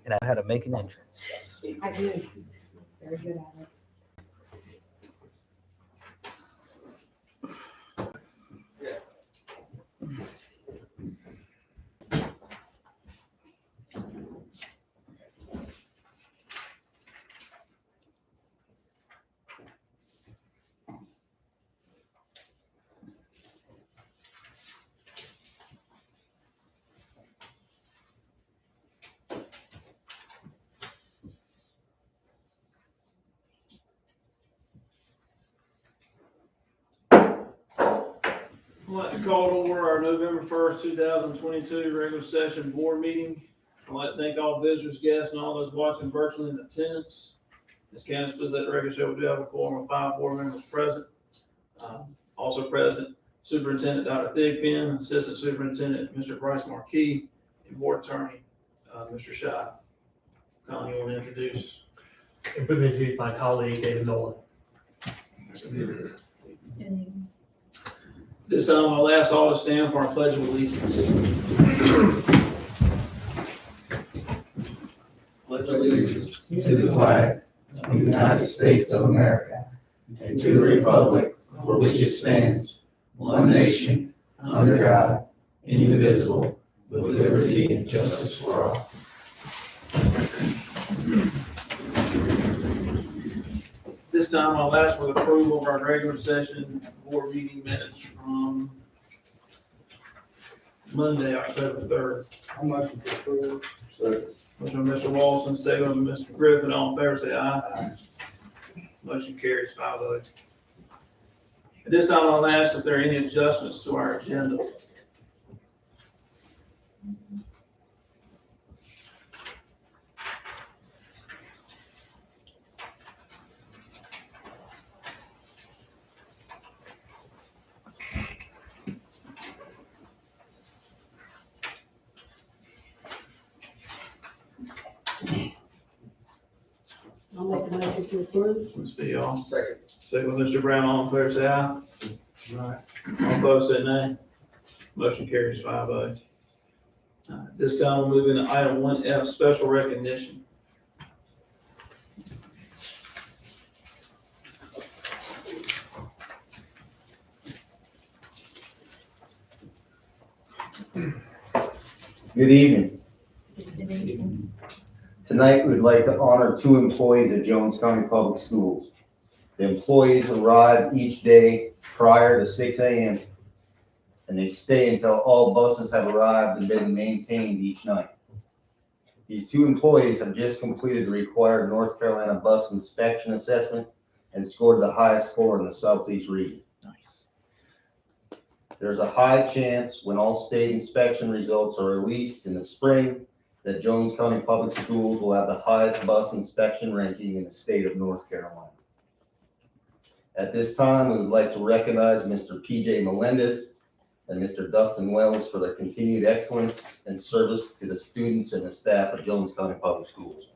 and I had to make an entrance. I do. Very good at it. I'd like to call to order our November 1st, 2022 regular session board meeting. I'd like to thank all visitors, guests, and all those watching virtually in attendance. As Candace was at the regular show, we do have a quorum of 5 board members present. Also present, Superintendent Dr. Thigpen, Assistant Superintendent Mr. Bryce Marquis, and Board Attorney Mr. Shy. Colin, you want to introduce? And put me to my colleague, David Nolan. This time I'll ask all to stand for our Pledge of Allegiance. Pledge allegiance to the flag of the United States of America and to the republic for which it stands, one nation, under God, indivisible, with liberty and justice for all. This time I'll ask for the approval of our regular session board meeting minutes from Monday, October 3rd. How much to approve? Motion by Mr. Walson, second by Mr. Griffin. All in favor, say aye. Motion carries 5-0. At this time, I'll ask if there are any adjustments to our agenda. I'll make the motion to approve. Ms. B, y'all. Second. Second by Mr. Brown. All in favor, say aye. Right. All opposed, say nay. Motion carries 5-0. This time we'll move into item 1F, special recognition. Good evening. Tonight, we'd like to honor 2 employees of Jones County Public Schools. The employees arrive each day prior to 6 a.m. and they stay until all buses have arrived and been maintained each night. These 2 employees have just completed the required North Carolina bus inspection assessment and scored the highest score in the Southeast region. Nice. There's a high chance when all state inspection results are released in the spring that Jones County Public Schools will have the highest bus inspection ranking in the state of North Carolina. At this time, we would like to recognize Mr. P.J. Melendez and Mr. Dustin Wells for their continued excellence and service to the students and the staff of Jones County Public Schools.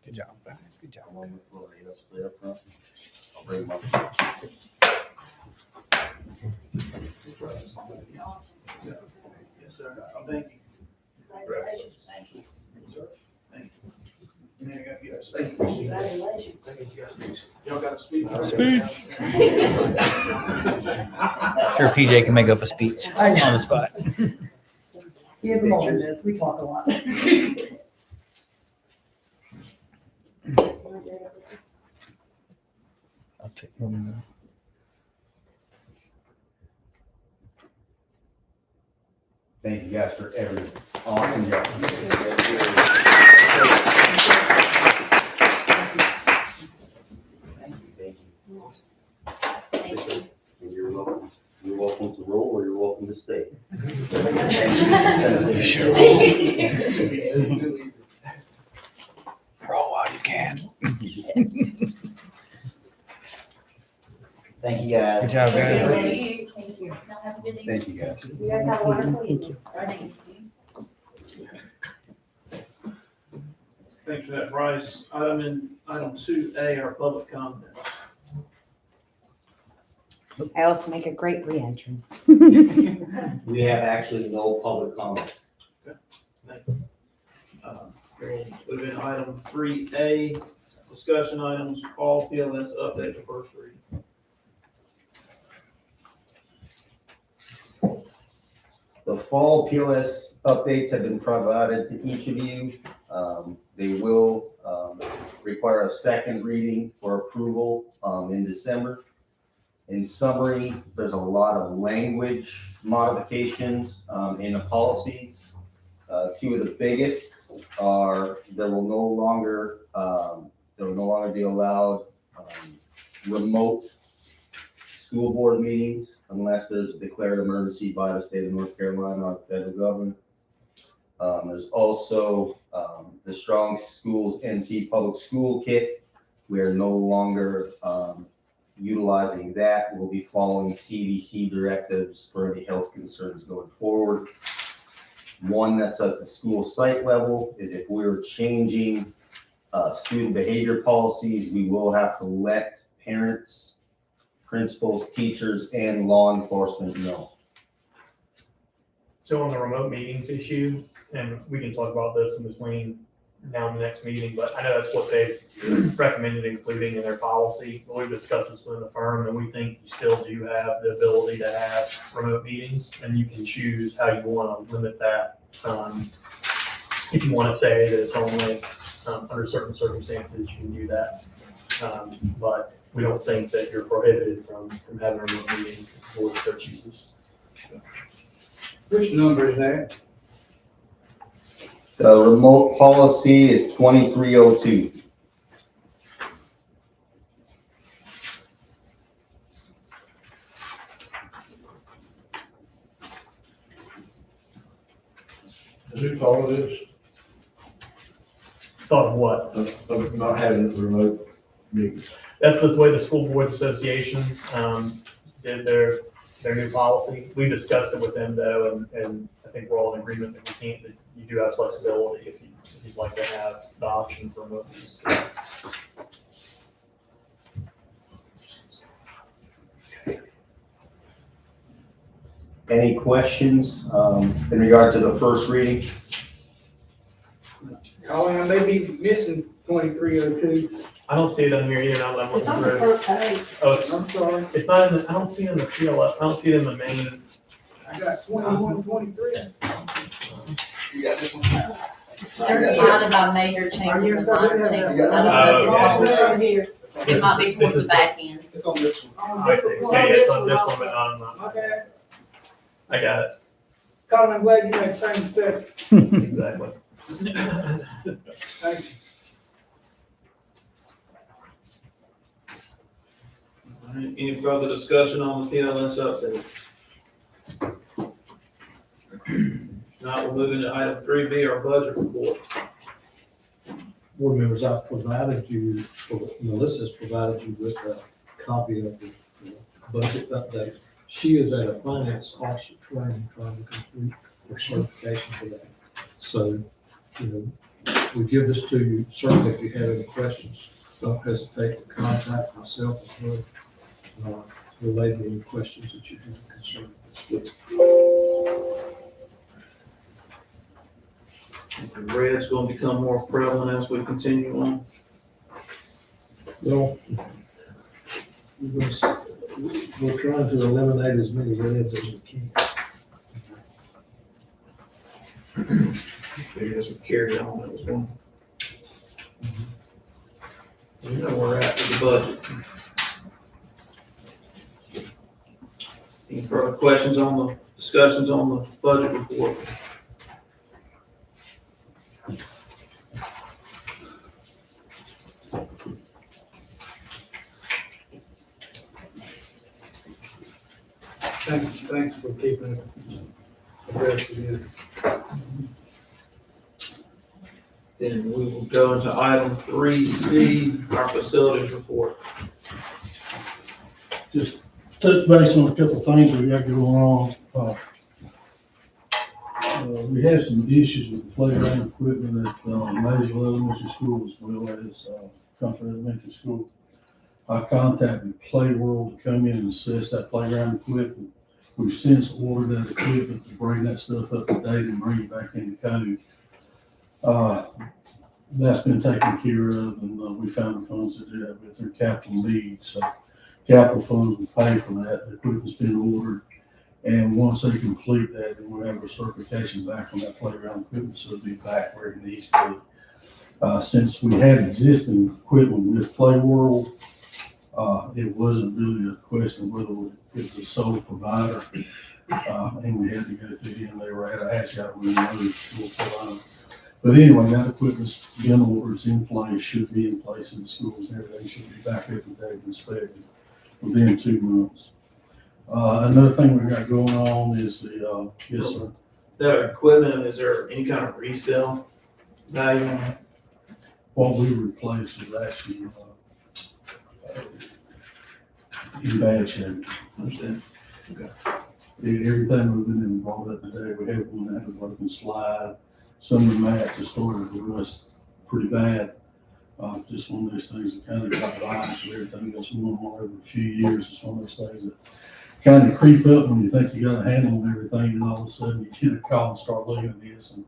Good job, guys. Good job. I'll bring my. Yes, sir. Thank you. Congratulations. Thank you. Thank you. Man, I got you guys. Congratulations. Y'all got to speak. Sure, PJ can make up a speech on the spot. He is involved in this, we talk a lot. I'll take one more. Thank you guys for every awesome job. Thank you. And you're welcome. You're welcome to roll or you're welcome to stay. You sure? Roll while you can. Thank you, guys. Good job, guys. Thank you. Thank you. Now have a good evening. Thank you guys. You guys have a wonderful Thank evening. Thank you. Thanks for that, Bryce. Item 2A, our public comments. I also make a great re-entrance. We have actually no public comments. Moving to item 3A, discussion items, fall PLS update, the first reading. The fall PLS updates have been provided to each of you. They will require a second reading for approval in December. In summary, there's a lot of language modifications in the policies. Two of the biggest are there will no longer be allowed remote school board meetings unless there's a declared emergency by the state of North Carolina or the federal government. There's also the Strong Schools NC Public School Kit. We are no longer utilizing that. We'll be following CDC directives for any health concerns going forward. One that's at the school site level is if we're changing student behavior policies, we will have to let parents, principals, teachers, and law enforcement know. So on the remote meetings issue, and we can talk about this in between now and the next meeting, but I know that's what they've recommended including in their policy. But we've discussed this within the firm, and we think you still do have the ability to have remote meetings, and you can choose how you want to limit that. If you want to say that it's only under certain circumstances, you can do that. But we don't think that you're prohibited from having a remote meeting for the coach chooses. Which number is that? The remote policy is 2302. Who thought of this? Thought of what? Of not having the remote meetings? That's the way the School Boards Association did their new policy. We discussed it with them though, and I think we're all in agreement that you do have flexibility if you'd like to have the option for remote meetings. Any questions in regard to the first reading? Colin, I may be missing 2302. I don't see it on here either now that I'm It's looking on the through. first page. Oh, it's I'm sorry. not in the, I don't see it in the PLF, I don't see it in the main. I got 21, 23. You got this one? They're divided by major changes and minor changes. I don't know if it's on here. It might be towards the back end. It's on this one. I see, yeah, it's on this one, but not on My that. bad. I got it, Colin, I'm glad you made the same mistake. exactly. Thank you. All right, any further discussion on the PLS update? Now we're moving to item 3B, our budget report. Board members, I've provided you, or Melissa's provided you with a copy of the budget update. She is at a finance officer training trying to complete her certification for that. So, we give this to you. Certainly, if you have any questions, don't hesitate to contact myself or her. Relay any questions that you have concerning this. The red's going to become more prevalent as we continue on. Well, we're trying to eliminate as many reds as we can. As we carry on, that was one. You know where we're at with the budget. Any further questions on the discussions on the budget report? Thanks for keeping abreast of this. Then we will go into item 3C, our facilities report. Just touch base on a couple of things we got going on. We have some issues with the playground equipment at Maysville Elementary School as well as Comfort Elementary School. I contacted Play World to come in and assess that playground equipment. We've since ordered that equipment to bring that stuff up to date and bring it back into code. That's been taken care of, and we found the funds to do that with their capital needs. So capital funds will pay for that. The equipment's been ordered. And once they complete that, then we'll have a certification back on that playground equipment, so it'll be back where it needs to be. Since we had existing equipment with Play World, it wasn't really a question of whether it was a sole provider, and we had to go through them. They were at a hatch out with another school provider. But anyway, that equipment's been ordered, it's in place, should be in place in the schools, and everything should be back up to date and inspected within 2 months. Another thing we got going on is the, yes, sir. That equipment, is there any kind of resale value on it? What we replaced was actually, in bad shape. Understand? Everything we've been brought up today, we had one that had a broken slide. Some of the mats have started to rust pretty bad. Just one of those things that kind of got lives with everything that's going on over a few years. It's one of those things that kind of creep up when you think you got a handle on everything, and all of a sudden you get a call and start looking at this, and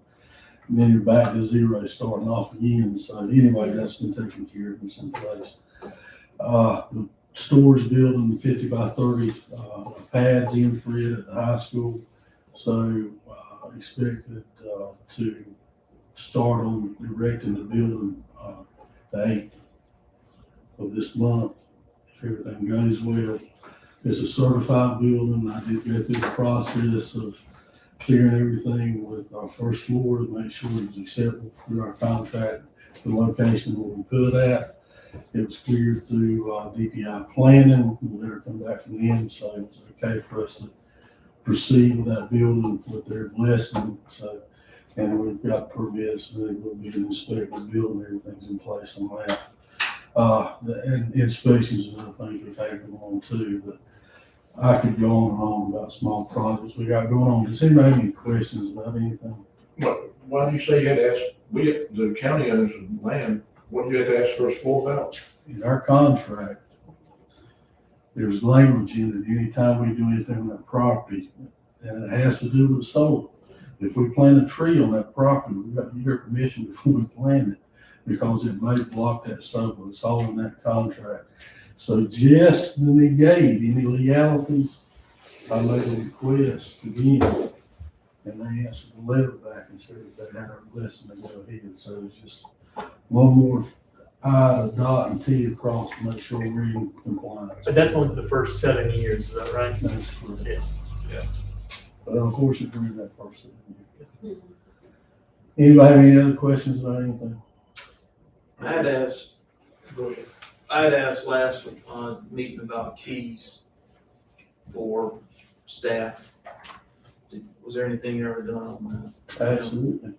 then you're back to zero, starting off again. So anyway, that's been taken care of in some place. The storage building, the 50 by 30 pads in for it at the high school. So expected to start on erecting the building the 8th of this month, if everything goes well. It's a certified building. I did go through the process of clearing everything with our first floor to make sure it was acceptable through our contract, the location where we put it at. It was cleared through DPI planning. We let her come back from them, so it was okay for us to proceed with that building with their blessing. So, and we've got permits, and it will be an inspected building. Everything's in place on that. And inspections and other things we've had going on too, but I could go on and on about small projects we got going on. Does anybody have any questions about anything? Why do you say you had to ask, the county owns the land, what do you have to ask for a floor valve? In our contract, there's language in it, anytime we do anything on that property, and it has to do with solar. If we plant a tree on that property, we've got to get your permission before we plant it, because it may block that solar. It's all in that contract. So just to negate any legalities, I made a request to them, and they answered the letter back and said that they had our blessing to go ahead. So it's just one more I to dot and T across to make sure we're in compliance. But that's only for the first 7 years, is that right? That's correct. Yeah. But unfortunately, we're in that first 7 years. Anybody have any other questions about anything? I had asked last meeting about keys for staff. Was there anything ever done on that? Absolutely.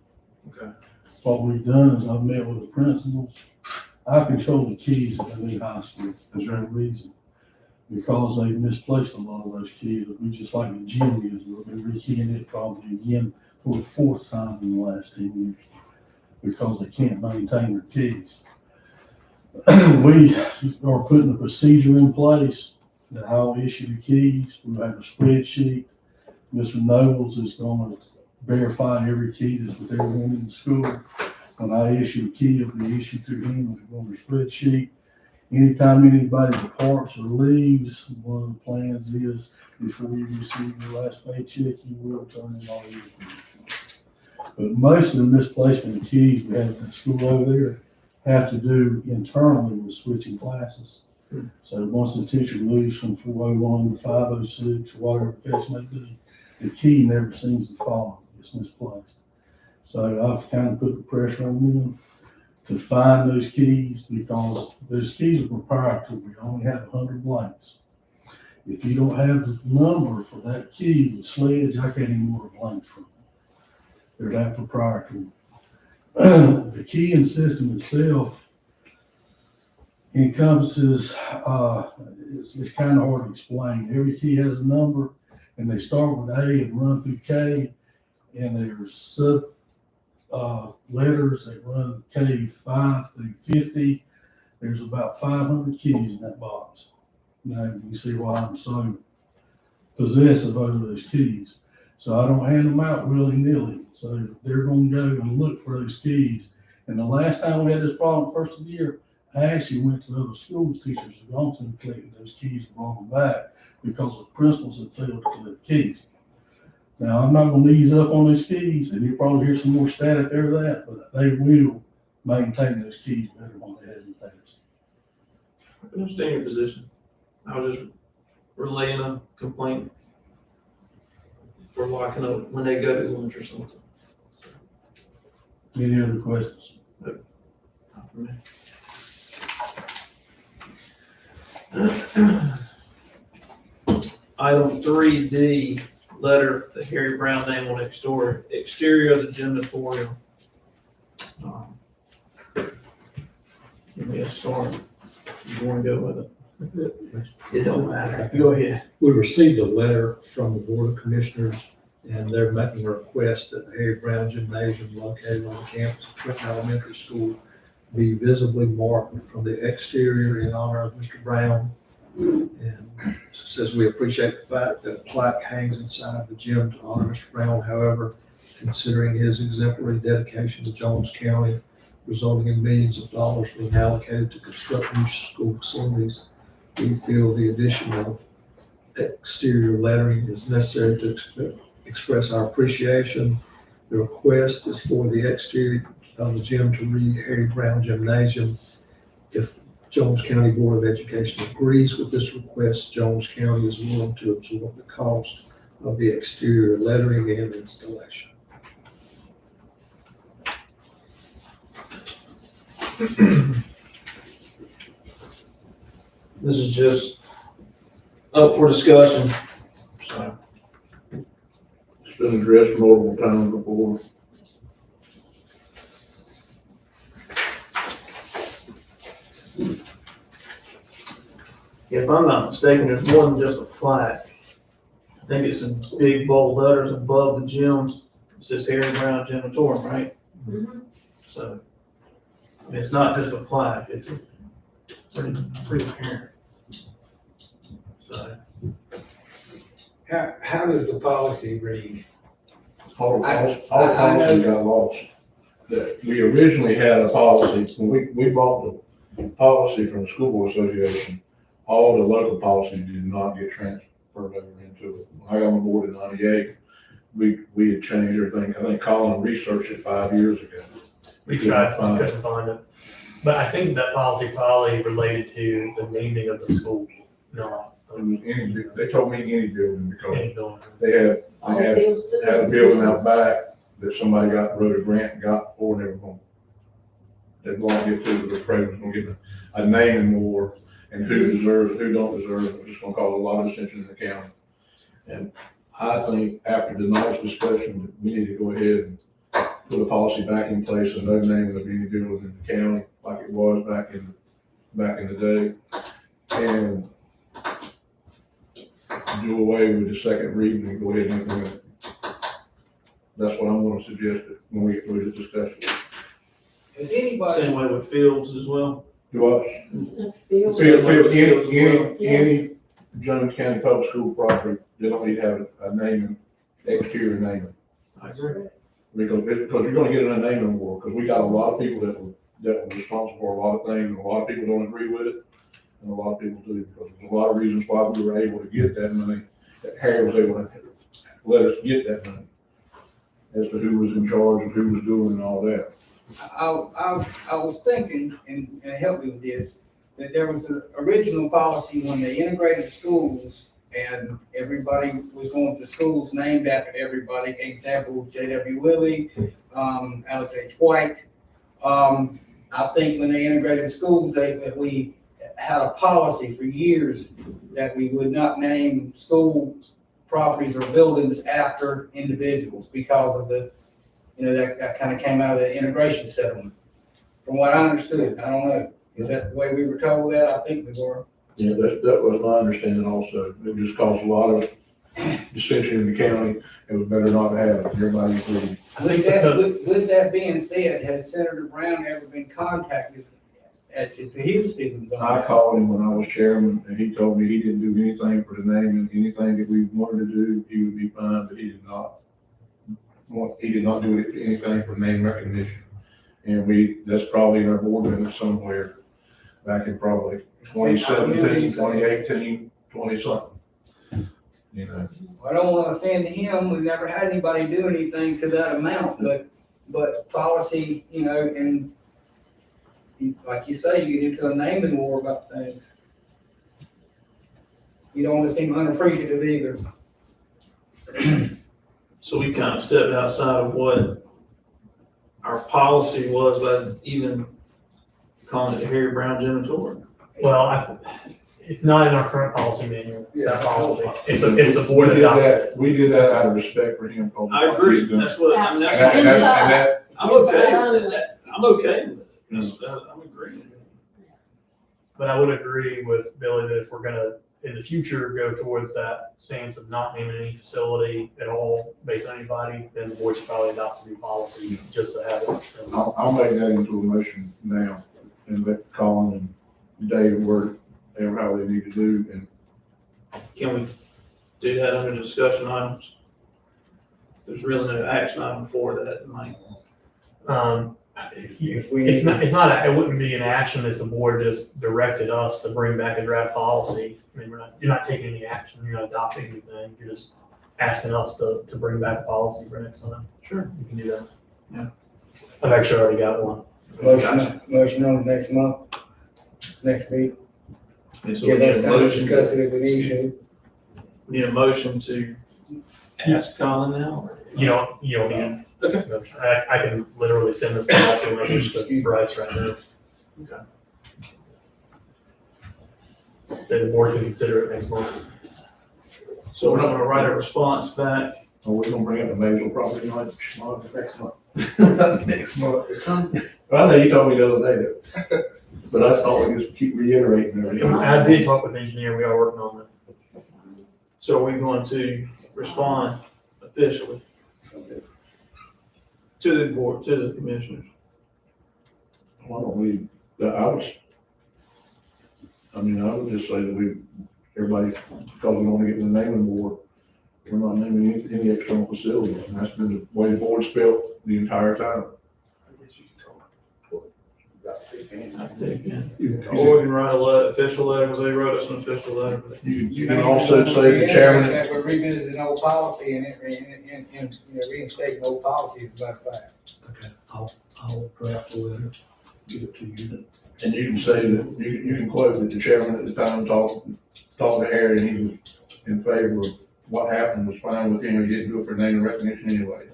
Okay. What we've done is I've met with the principals. I control the keys at the new high school. There's no reason. Because they misplaced a lot of those keys. We just like the gym is, we'll be rekeying it probably again for the 4th time in the last 10 years. Because they can't maintain their keys. We are putting a procedure in place that I'll issue the keys. We'll have a spreadsheet. Mr. Nobles is going to verify every key that's with everyone in the school. When I issue a key, it'll be issued to him on the spreadsheet. Anytime anybody departs or leaves, one of the plans is before you receive your last paycheck, you will turn in all your keys. But most of the misplacement of keys we have in the school over there have to do internally with switching classes. So once the teacher moves from 401 to 506, or whatever the case may be, the key never seems to follow, it's misplaced. So I've kind of put the pressure on them to find those keys, because those keys are proprietary. We only have 100 blanks. If you don't have the number for that key with Sledge, I can't even order blanks from them. They're that proprietary. The keying system itself encompasses, it's kind of hard to explain. Every key has a number, and they start with A and run through K, and there's sub letters that run K5 through 50. There's about 500 keys in that box. Now, you can see why I'm so possessive over those keys. So I don't hand them out willy-nilly. So they're gonna go and look for those keys. And the last time we had this problem, first of the year, I actually went to other schools teachers had gone to and collected those keys and brought them back because the principals had failed to collect keys. Now, I'm not gonna ease up on those keys, and you'll probably hear some more static over that, but they will maintain those keys better than what they have in the past. I understand your position. I was just relaying a complaint for locking up when they go to lunch or something. Any other questions? Not for me. Item 3D, letter, the Harry Brown name on exterior of the gymnatorium. Give me a start. You want to go with it? It don't matter. Go ahead. We received a letter from the Board of Commissioners, and they're making a request that the Harry Brown Gymnasium located on the campus of Trenton Elementary School be visibly marked from the exterior in honor of Mr. Brown. And says we appreciate the fact that a plaque hangs inside the gym to honor Mr. Brown. However, considering his exemplary dedication to Jones County, resulting in millions of dollars being allocated to construct new school facilities, we feel the addition of exterior lettering is necessary to express our appreciation. The request is for the exterior of the gym to read Harry Brown Gymnasium. If Jones County Board of Education agrees with this request, Jones County is willing to absorb the cost of the exterior lettering and installation. This is just up for discussion. So, It's been addressed multiple times before. if I'm not mistaken, there's more than just a plaque. I think it's in big bold letters above the gym. It says Harry Brown Gymnatorium, right? Mhm. So, I mean, it's not just a plaque, it's a pretty apparent. So, How does the policy read? All I policies know- got lost. That we originally had a policy, when we bought the policy from the School Board Association, all the local policies did not get transferred over into it. When I got on board in '98, we had changed everything. I think Colin researched it 5 years ago. We tried, we couldn't find it. But I think that policy probably related to the naming of the school, not It was they told me any building because any building. they All had fields too. a building out back that somebody wrote a grant and got for, and they were going, they won't get to, the president's gonna get a naming war and who deserves, who don't deserve it. It's gonna cause a lot of dissension in the county. And I think after tonight's discussion, we need to go ahead and put a policy back in place of no naming of any buildings in the county like it was back in the day. And do away with the second reading and go ahead and implement it. That's what I'm gonna suggest when we get through the discussion. Has anybody, same way with fields as well. Do what? Fields. Any Jones County Public School property, they don't need to have a naming, exterior naming. I agree. Because you're gonna get an naming war, because we got a lot of people that were responsible for a lot of things, and a lot of people don't agree with it. And a lot of people do, because there's a lot of reasons why we were able to get that money, that Harry was able to let us get that money. As to who was in charge and who was doing and all that. I was thinking, and help me with this, that there was an original policy when they integrated schools and everybody was going to schools named after everybody. Example, J.W. Willie, Alice H. White. I think when they integrated schools, we had a policy for years that we would not name school properties or buildings after individuals because of the, that kind of came out of the integration settlement. From what I understood, I don't know. Is that the way we were told that? I think we were. Yeah, that was my understanding also. It just caused a lot of dissension in the county. It was better not to have it. Everybody agreed. With that being said, has Senator Brown ever been contacted as to his feelings on I this. called him when I was chairman, and he told me he didn't do anything for the name, and anything that we wanted to do, he would be fine, but he did not do anything for name recognition. And that's probably in our board minutes somewhere, back in probably 2017, 2018, 20 something. You know, I don't wanna offend him, we've never had anybody do anything to that amount, but policy, you know, and like you say, you get into a naming war about things. You don't wanna seem unappreciative either. So we kind of stepped outside of what our policy was by even calling it Harry Brown Janitorial. Well, it's not in our current policy manual, that policy. It's a we board did adopted. that, we did that out of respect for him. 'Cause I agree, that's what, I mean, that's And what, that- I'm okay with that, I'm okay with it, I'm agreeing. But I would agree with Billy that if we're gonna, in the future, go towards that stance of not naming any facility at all based on anybody, then the board should probably adopt a new policy just to have it. I'll make that into a motion now, and let Colin and Dave work, how they need to do, and Can we do that under discussion items? There's really no action item for that, Mike. It wouldn't be an action if the board just directed us to bring back a draft policy. I mean, you're not taking any action, you're not adopting anything, you're just asking us to bring back a policy for next time. Sure. You can do that. Yeah. I've actually already got one. Motion on next month, next week. And so we Give need us a time to motion, discuss it if we need to. need a motion to ask Colin now, or? You don't need. Okay. I can literally send the policy language to Bryce right now. Okay. Then the board can consider it next month. So we're not gonna write a response back. are we gonna bring up the Maysville property line next month? Next month. Well, I know you told me the other day that, but I thought we just keep reiterating everything. I did talk with the engineer, we are working on that. So are we going to respond officially to the board, to the commissioners? Why don't we, I would just say that everybody, because we want to get in the naming board, we're not naming any external facilities, and that's been the way the board's felt the entire time. I guess you can call it. I think, yeah. You can Or we can write official letter, because they wrote us an official letter. But You can also say the chairman, That we're revisiting old policy and reinstating old policies, as a matter of fact. Okay, I'll draft a letter, give it to you. and you can say that, you can quote that the chairman at the time talked to Harry, and he was in favor of what happened, was fine with him, he didn't do it for name and recognition anyway.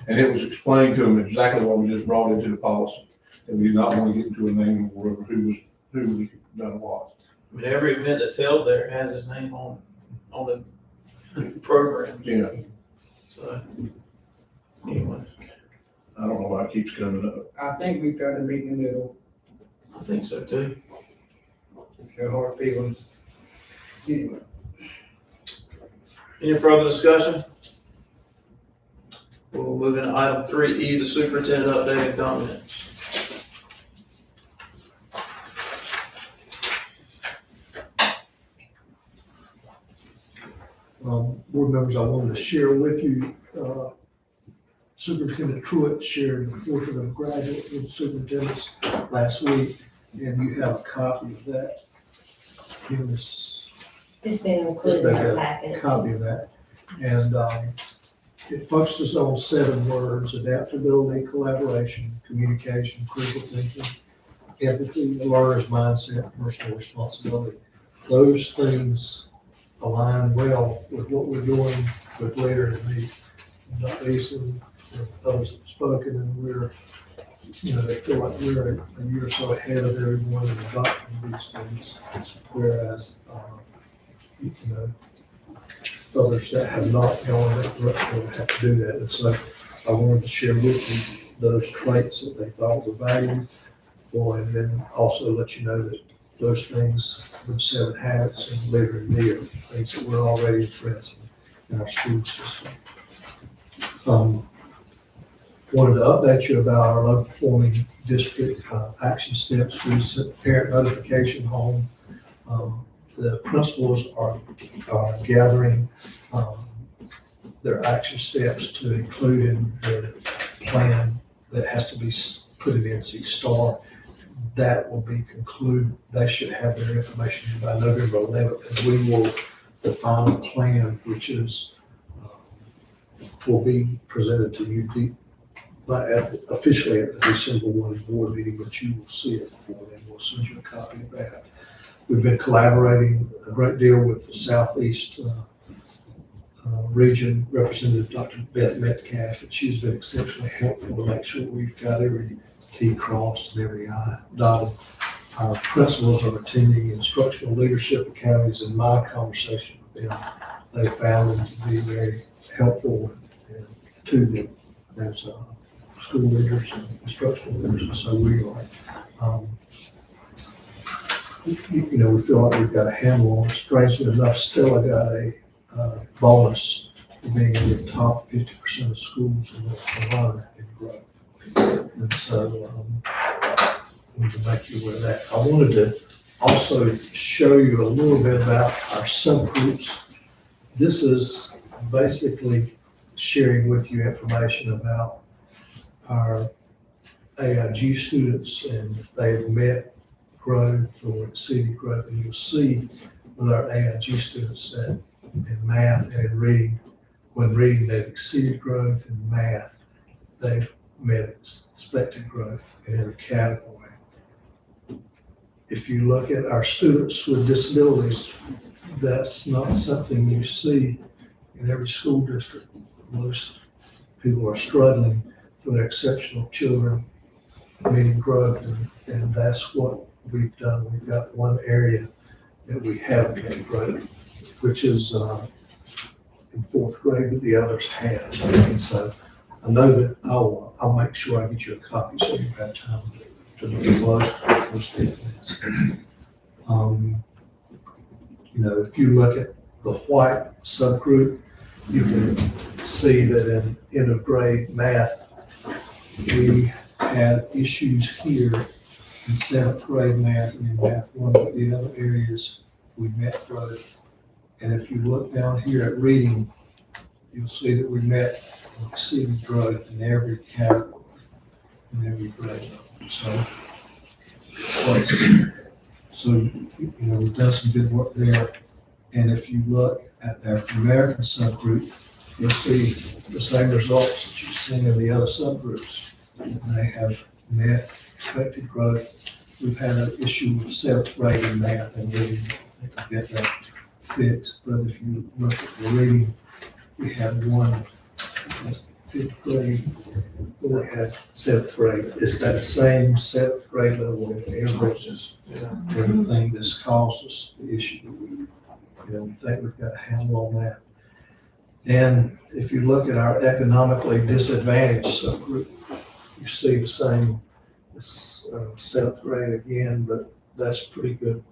And it was explained to him exactly what we just brought into the policy, that we did not want to get into a naming war over who was done what. I mean, every event that's held there has his name on the program. Yeah, So, anyway, I don't know why it keeps coming up. I think we've got to meet in the middle, I think so too. no hard feelings. Anyway. Any further discussion? We'll move into item 3E, the superintendent update and comments. Board members, I wanted to share with you, Superintendent Truitt shared the portrait of a graduate with superintendents last week, and you have a copy of that. Give us It's been included in our a packet. copy of that. And it focuses on 7 words: adaptability, collaboration, communication, critical thinking, empathy, a learner's mindset, personal responsibility. Those things align well with what we're doing with Later and me. Dr. Eason, others have spoken, and we're, they feel like we're a year or so ahead of everyone in adopting these things. Whereas, others that have not gone that route will have to do that. And so I wanted to share with you those traits that they thought were valuable, and then also let you know that those things, the 7 habits and Later and me, are things that we're already addressing in our school system. Wanted to update you about our low performing district action steps. We sent parent notification home. The principals are gathering their action steps to include in the plan that has to be put in NC Star. That will be concluded. They should have their information by November 11th, and we will, the final plan, which is, will be presented to you officially at the December 1 board meeting, but you will see it before then. We'll send you a copy of that. We've been collaborating a great deal with the Southeast region representative, Dr. Beth Metcalf, and she's been exceptionally helpful to make sure we've got every T crossed and every I dotted. Our principals are attending instructional leadership academies. In my conversation with them, they found them to be very helpful to them as school leaders and instructional leaders. And so we are, we feel like we've got a handle on it. Strangely enough, Stella got a bonus for being in the top 50% of schools in North Carolina in growth. And so we can make you aware of that. I wanted to also show you a little bit about our subgroups. This is basically sharing with you information about our AIG students, and they've met growth or exceeded growth. And you'll see with our AIG students that in math and in reading, when reading they've exceeded growth, in math they've met expected growth in every category. If you look at our students with disabilities, that's not something you see in every school district. Most people are struggling for their exceptional children meeting growth, and that's what we've done. We've got one area that we haven't had growth, which is in fourth grade, but the others have. And so I know that I'll make sure I get you a copy so you have time to look at those statements. If you look at the white subgroup, you can see that in end of grade math, we had issues here in seventh grade math and in math 1, but the other areas we met growth. And if you look down here at reading, you'll see that we met or exceeded growth in every category, in every grade level. We've done some good work there. And if you look at the African American subgroup, you'll see the same results that you've seen in the other subgroups. They have met expected growth. We've had an issue with seventh grade in math and reading. I think I'll get that fixed. But if you look at the reading, we had one fifth grade, we had seventh grade. It's that same seventh grade level in averages, everything that's caused us the issue that we think we've got a handle on that. And if you look at our economically disadvantaged subgroup, you see the same seventh grade again, but that's pretty good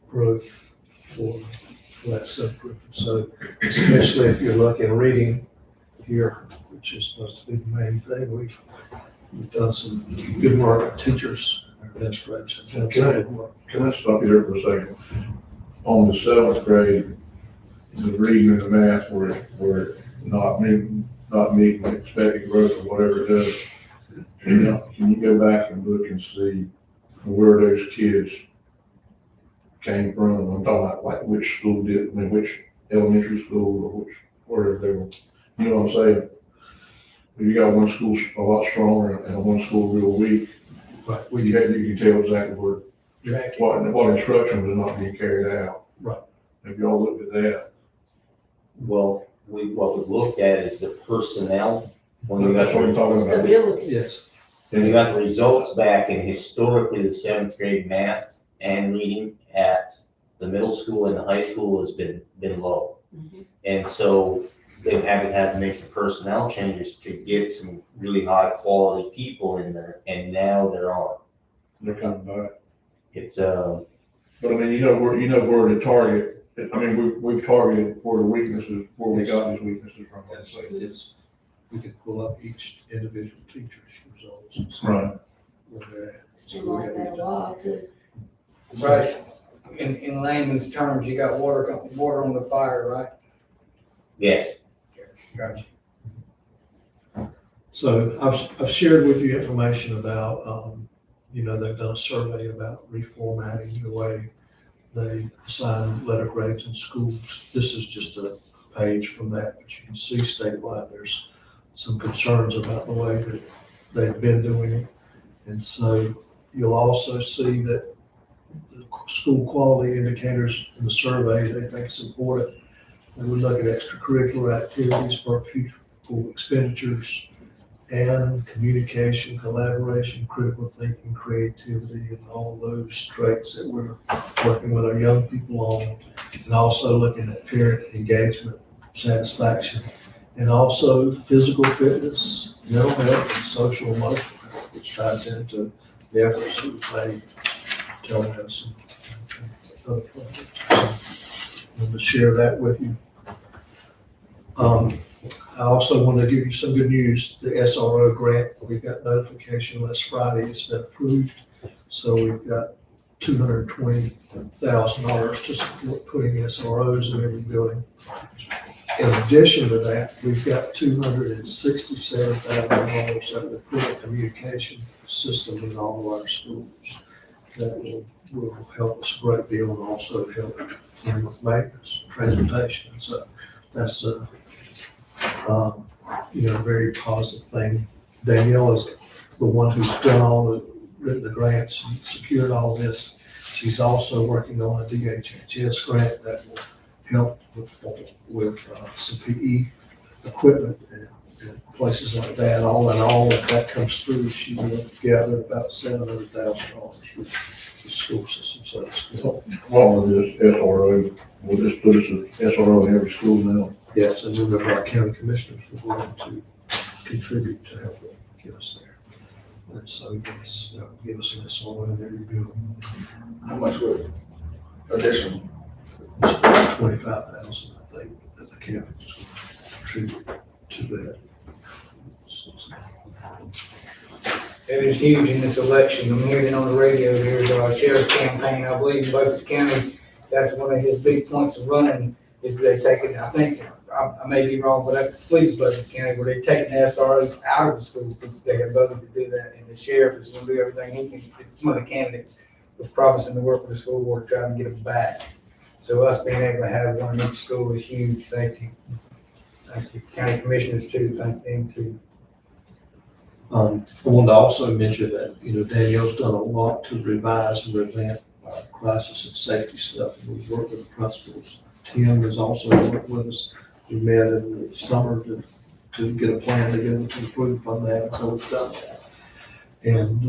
growth for that subgroup. So especially if you look at reading here, which is supposed to be the main thing, we've done some good work. Our teachers, our administrators have done some good work. Can I stop you there for a second? On the seventh grade, the reading and the math were not meeting expected growth or whatever it does. Can you go back and look and see where those kids came from? I'm talking about like which school which elementary school or wherever they were. You know what I'm saying? You got one school a lot stronger and one school real weak. Right. You can tell exactly what instruction was not being carried out. Right. Have y'all looked at that? Well, what we looked at is the personnel. When we That's got what I'm talking about. Stability. Yes. when we got the results back, and historically the seventh grade math and reading at the middle school and the high school has been low. Mhm. And so they haven't had to make some personnel changes to get some really high quality people in there, and now there are. They're coming back. It's But I mean, you know where to target. I mean, we've targeted where the weaknesses, where we got these weaknesses from. Yes, it is. We can pull up each individual teacher's results. Right. where they're at. You like that a lot too. Bryce, in layman's terms, you got water on the fire, right? Yes. Gotcha. So I've shared with you information about, they've done a survey about reformatting the way they assign letter grades in schools. This is just a page from that, but you can see statewide, there's some concerns about the way that they've been doing it. And so you'll also see that the school quality indicators in the survey, they think it's important. And we look at extracurricular activities for future expenditures and communication, collaboration, critical thinking, creativity, and all those traits that we're working with our young people on. And also looking at parent engagement, satisfaction, and also physical fitness, mental health, and social emotional health, which ties into the efforts we've made, telemedicine, and other projects. I wanted to share that with you. I also want to give you some good news. The SRO grant, we got notification last Friday, it's been approved. So we've got $220,000 to support putting SROs in every building. In addition to that, we've got $267,000 that will put a communication system in all of our schools. That will help us a great deal and also help in with maintenance, transportation. So that's a very positive thing. Danielle is the one who's done written the grants and secured all this. She's also working on a DHHS grant that will help with some PE equipment and places like that. All in all, if that comes through, she will gather about $700,000 for the school system. So it's good. What was this SRO? Will this put us as SRO in every school now? Yes, and then our county commissioners were willing to contribute to help get us there. And so, yes, that would give us an SRO in every building. How much would additional? It's about 25,000, I think, that the county was going to contribute to that. It is huge in this election. I'm hearing on the radio, there's a sheriff's campaign, I believe, in Beaufort County. That's one of his big points of running is they've taken, I think, I may be wrong, but I believe it's Beaufort County where they've taken the SROs out of the school because they have voted to do that. And the sheriff is going to do everything he can. One of the candidates was promising to work with the school board to try to get them back. So us being able to have one in each school is huge. Thank you. Thank you. County commissioners too. Thank them too. I wanted to also mention that, Danielle's done a lot to revise and revamp our crisis and safety stuff. And we've worked with the principals. Tim has also worked with us. We met in the summer to get a plan together to improve on that. And so we've done that. And,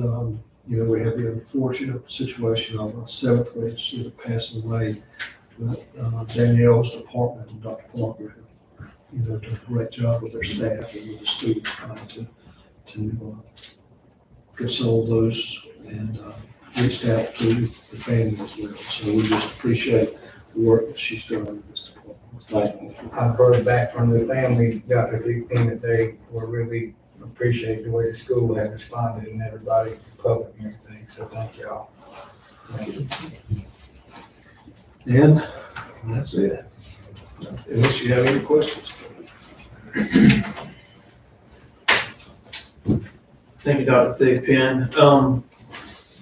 we had the unfortunate situation of a 7th grade student passing away. But Danielle's department and Dr. Parker have, done a great job with their staff and with the students trying to console those and reached out to the family as well. So we just appreciate the work that she's done in this department. Thank you. I've heard back from the family, Dr. Deepin, that they were really appreciate the way the school had responded and everybody, the public and everything. So thank y'all. Thank you. And that's it. Unless you have any questions. Thank you, Dr. Thigpen.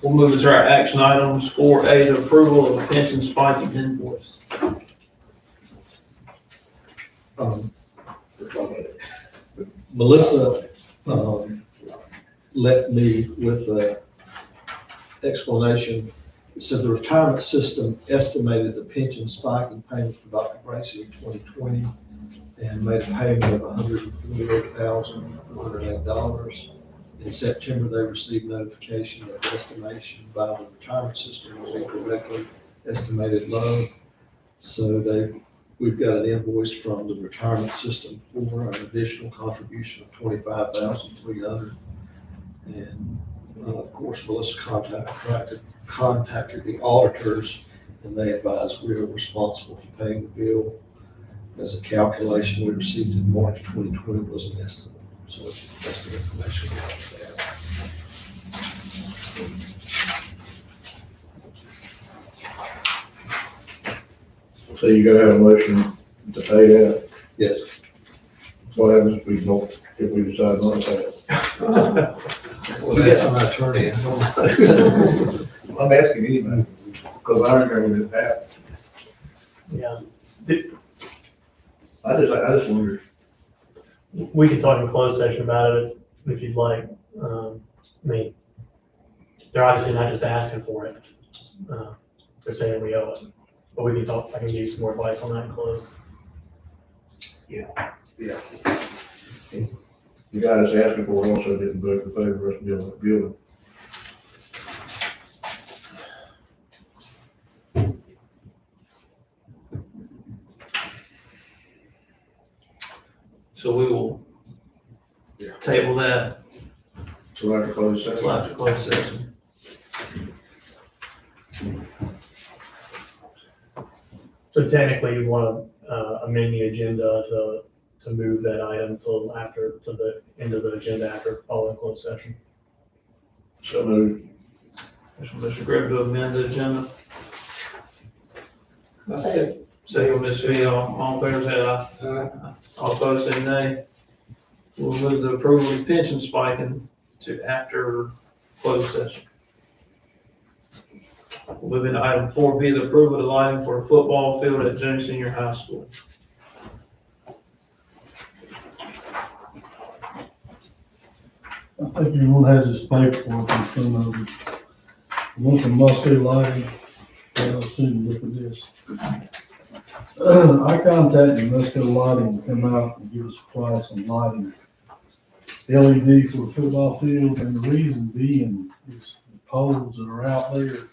We'll move into our action items. 4A, the approval of a pension spiking invoice. Melissa left me with an explanation. It said the retirement system estimated the pension spiking payment for Dr. Bracy in 2020 and made a payment of $148,408. In September, they received notification that the estimation by the retirement system was incorrectly estimated low. So we've got an invoice from the retirement system for an additional contribution of $25,300. And of course, Melissa contacted the auditors, and they advised we are responsible for paying the bill. As a calculation we received in March 2020 was an estimate. So that's the information we have. So you gotta have a motion to pay that. Yes. What happens if we don't, if we decide not to pay it? Well, that's an attorney. I'm asking anybody, because I remember it happened. Yeah, I just wondered. we can talk in closed session about it if you'd like. I mean, they're obviously not just asking for it. They're saying we owe it, but we can talk, I can give you some more advice on that in closed. The guy that's asking for it also didn't vote in favor of us building. So we will table that So after closed session. till after closed session. So technically, you want to amend the agenda to move that item to the end of the agenda after following closed session. So moved. Mr. Greg to amend the agenda. Second. Second, Ms. Fee, all in favor, say aye. All opposed, say nay. We'll move the approval of pension spiking to after closed session. We'll move into item 4B, the approval of the lighting for a football field at Junior Senior High School. I think everyone has this paperwork in front of them. One from Moscow Lighting, I'll soon look at this. I contacted Moscow Lighting to come out and give us a price on lighting LED for the football field, and the reason being is the poles that are out there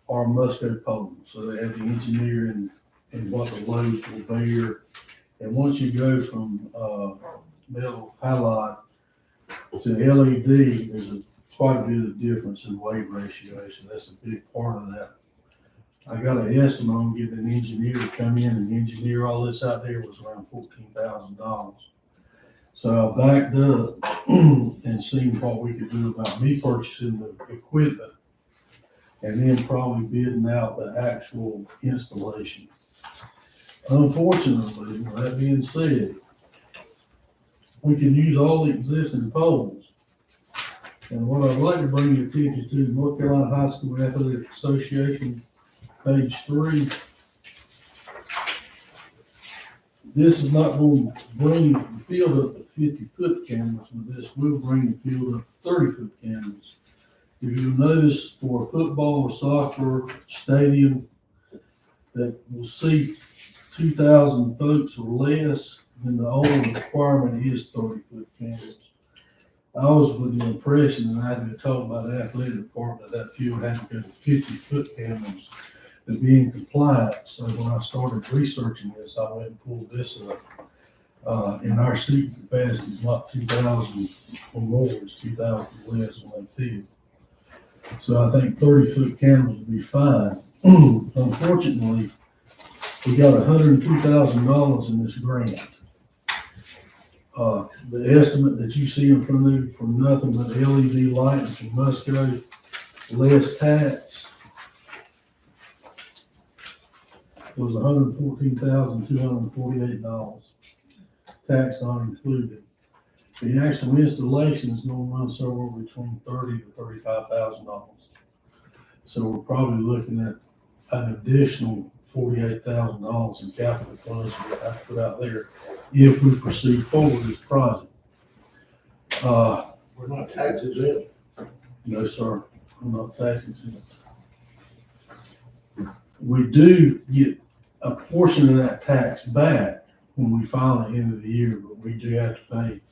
are Moscow poles, so they have the engineering and what the loads will bear. And once you go from metal halide to LED, there's quite a bit of difference in weight ratio, so that's a big part of that. I got an estimate on getting an engineer to come in and engineer all this out there was around $14,000. So I backed up and seen what we could do about me purchasing the equipment and then probably bidding out the actual installation. Unfortunately, with that being said, we can use all the existing poles. And what I'd like to bring your attention to, the North Carolina High School Athletic Association, page 3. This is not going to bring the field up to 50-foot cameras with this. We'll bring the field up to 30-foot cameras. If you'll notice, for a football or soccer stadium that will seat 2,000 folks or less, then the only requirement is 30-foot cameras. I was with the impression, and I had been told by the athletic department that field had to go to 50-foot cameras to be in compliance. So when I started researching this, I went and pulled this up. And our seating capacity is not 2,000 or more, it's 2,000 or less on that field. So I think 30-foot cameras would be fine. Unfortunately, we got $102,000 in this grant. The estimate that you see in front of you for nothing but LED lighting from Musco, less tax, was $114,248. Tax not included. The actual installation is going to run somewhere between $30,000 to $35,000. So we're probably looking at an additional $48,000 in capital funds we have to put out there if we proceed forward with this project. We're not tax exempt. No, sir, I'm not tax exempt. We do get a portion of that tax back when we file at the end of the year, but we do have to pay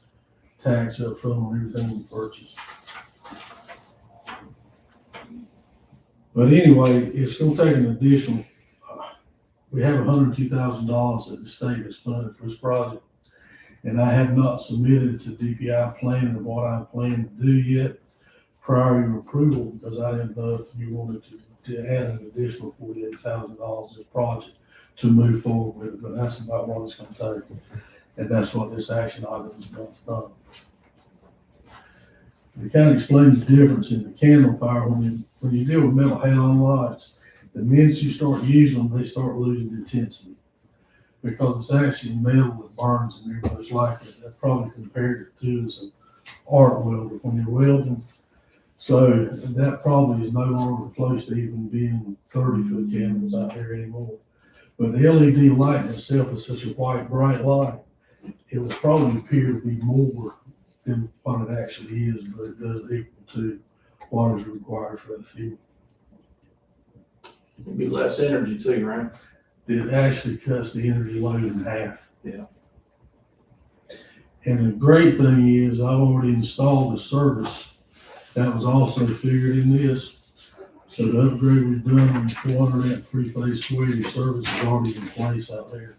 tax up front on everything we purchase. But anyway, it's gonna take an additional, we have $102,000 that the state has funded for this project. And I have not submitted to DPI planning of what I plan to do yet prior to your approval, because I didn't know if you wanted to add an additional $48,000 to this project to move forward with it, but that's about what it's gonna take. And that's what this action item is done. It kind of explains the difference in the candle fire when you deal with metal halide lights. The minute you start using them, they start losing intensity. Because it's actually metal that burns and everybody's like it. That probably compared it to as an arc welder when you're welding. So that probably is no longer close to even being 30-foot candles out there anymore. But the LED light in itself is such a white, bright light, it will probably appear to be more than what it actually is, but it does equal to what is required for the field. It'd be less energy too, right? It actually cuts the energy load in half. Yeah. And the great thing is I've already installed a service that was also figured in this. So the upgrade we've done on the 400 amp three-phase 280 service is already in place out there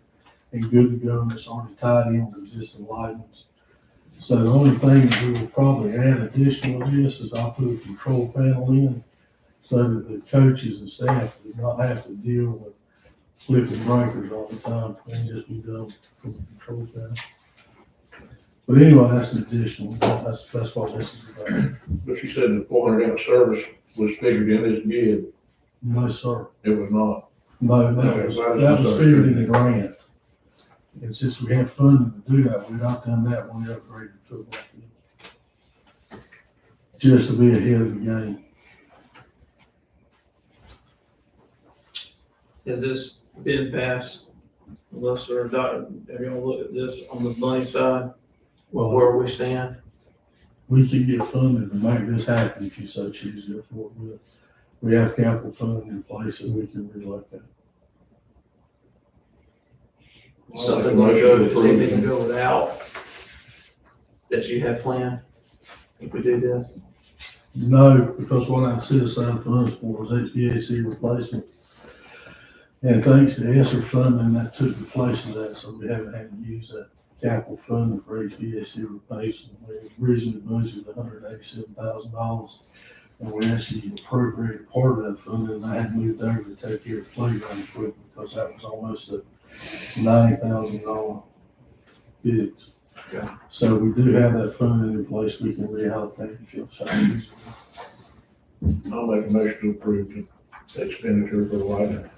and good to go, and it's already tied in with existing lightings. So the only thing that we will probably add additional to this is I'll put a control panel in so that the coaches and staff do not have to deal with flipping breakers all the time and just be done from the control panel. But anyway, that's an additional, that's what this is about. But you said the 400 amp service was figured in this bid. No, sir. It was not. No, that was figured in the grant. And since we have funding to do that, we've not done that when we upgraded the football field. Just to be ahead of the game. Has this been passed? Melissa or Doctor, have you all looked at this on the money side, Well, where we stand? we can get funding to make this happen if you so choose, therefore we have capital funding in place that we can relocate. Something gonna go, is anything gonna go without that you have planned if we do this? No, because what I set aside funds for was HVAC replacement. And thanks to ESSER funding, that took the place of that, so we haven't had to use that capital funding for HVAC replacement. We originally budgeted $187,000, and we actually appropriated part of that funding, and I had moved over to take care of playground equipment because that was almost a $90,000 bids. Okay. So we do have that funding in place. We can reallocate if you'll change. I'll make a motion to approve the expenditure for the lighting.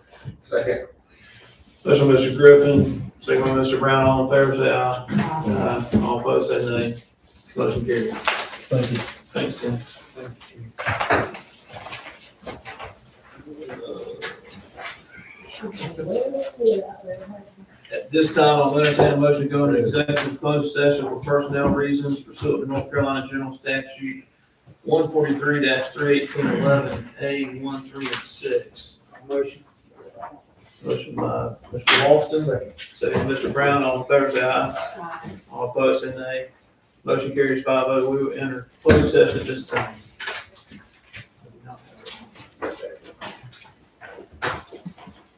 Second. Motion by Mr. Griffin, second by Mr. Brown, all in favor, say aye. Aye. All opposed, say nay. Motion carried. Thank you. Thanks, Tim. At this time, I'll entertain a motion to go into executive closed session for personnel reasons pursuant to North Carolina General Statute 143-31811A 1, 3, and 6. Motion. Motion by Mr. Walston, second by Mr. Brown, all in favor, say aye. All opposed, say nay. Motion carries 5-0. We will enter closed session at this time.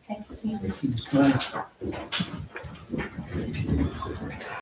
Thank you, Tim.